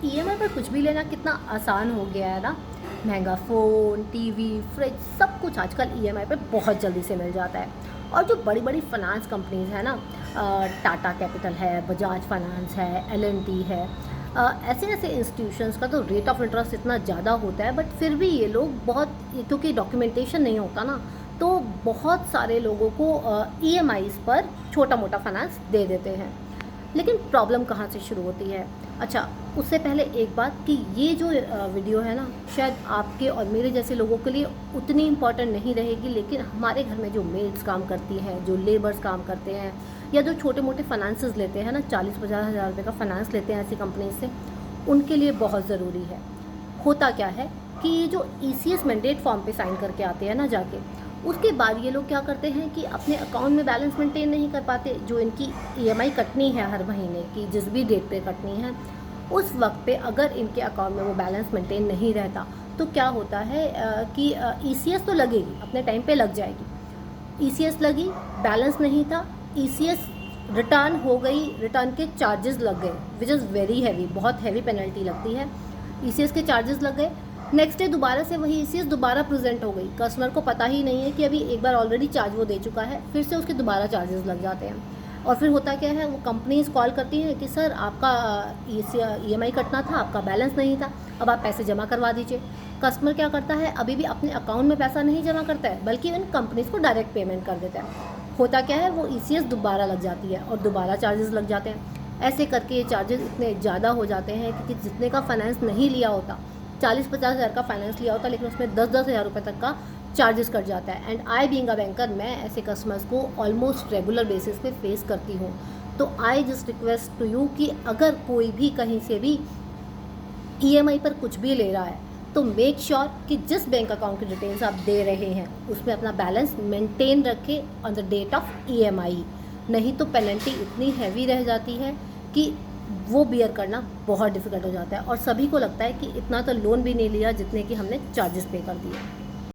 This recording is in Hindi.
ईएमआई पर कुछ भी लेना कितना आसान हो गया है ना। महंगा फ़ोन, टीवी, फ्रिज सब कुछ आजकल ईएमआई पे बहुत जल्दी से मिल जाता है। और जो बड़ी बड़ी फाइनेंस कंपनीज़ है ना, टाटा कैपिटल है, बजाज फाइनेंस है, एल&टी है, ऐसे ऐसे इंस्टीट्यूशंस का तो रेट ऑफ इंटरेस्ट इतना ज़्यादा होता है, बट फिर भी ये लोग बहुत, क्योंकि डॉक्यूमेंटेशन नहीं होता ना, तो बहुत सारे लोगों को ईएमआईज़ पर छोटा मोटा फाइनेंस दे देते हैं। लेकिन प्रॉब्लम कहाँ से शुरू होती है? अच्छा, उससे पहले एक बात कि ये जो वीडियो है ना, शायद आपके और मेरे जैसे लोगों के लिए उतनी इम्पॉर्टेंट नहीं रहेगी, लेकिन हमारे घर में जो मेड्स काम करती हैं, जो लेबर्स काम करते हैं, या जो छोटे मोटे फाइनेंसेस लेते हैं ना, 40-50 हज़ार रुपये का फाइनेंस लेते हैं ऐसी कंपनी से, उनके लिए बहुत ज़रूरी है। होता क्या है कि ये जो ईसीएस मैंडेट फॉर्म पे साइन करके आते हैं ना जाके, उसके बाद ये लोग क्या करते हैं कि अपने अकाउंट में बैलेंस मेंटेन नहीं कर पाते। जो इनकी ईएमआई कटनी है हर महीने की, जिस भी डेट पे कटनी है, उस वक्त पे अगर इनके अकाउंट में वो बैलेंस मेंटेन नहीं रहता, तो क्या होता है कि ईसीएस तो लगेगी, अपने टाइम पे लग जाएगी। ईसीएस लगी, बैलेंस नहीं था, ईसीएस रिटर्न हो गई, रिटर्न के चार्जेस लग गए, विच इज़ वेरी हैवी, बहुत हैवी पेनल्टी लगती है। ईसीएस के चार्जेस लग गए, नेक्स्ट डे दोबारा से वही ईसीएस दोबारा प्रेजेंट हो गई। कस्टमर को पता ही नहीं है कि अभी एक बार ऑलरेडी चार्ज वो दे चुका है, फिर से उसके दोबारा चार्जेस लग जाते हैं। और फिर होता क्या है, वो कंपनीज कॉल करती हैं कि सर आपका ईएमआई कटना था, आपका बैलेंस नहीं था, अब आप पैसे जमा करवा दीजिए। कस्टमर क्या करता है, अभी भी अपने अकाउंट में पैसा नहीं जमा करता है, बल्कि उन कंपनीज को डायरेक्ट पेमेंट कर देता है। होता क्या है, वो ईसीएस दोबारा लग जाती है और दोबारा चार्जेस लग जाते हैं। ऐसे करके ये चार्जेस इतने ज़्यादा हो जाते हैं कि जितने का फाइनेंस नहीं लिया होता, 40-50 हज़ार का फाइनेंस लिया होता, लेकिन उसमें 10-10 हज़ार रुपये तक का चार्जेस कट जाता है। And I being a banker, मैं ऐसे कस्टमर्स को ऑलमोस्ट रेगुलर बेसिस पे फेस करती हूँ। तो I just request to you कि अगर कोई भी कहीं से भी ईएमआई पर कुछ भी ले रहा है, तो मेक श्योर कि जिस बैंक अकाउंट की डिटेल्स आप दे रहे हैं उसमें अपना बैलेंस मेंटेन रखें on the date of EMI. नहीं तो पेनल्टी इतनी हैवी रह जाती है कि वो बियर करना बहुत डिफ़िकल्ट हो जाता है, और सभी को लगता है कि इतना तो लोन भी नहीं लिया जितने कि हमने चार्जेस पे कर दिए।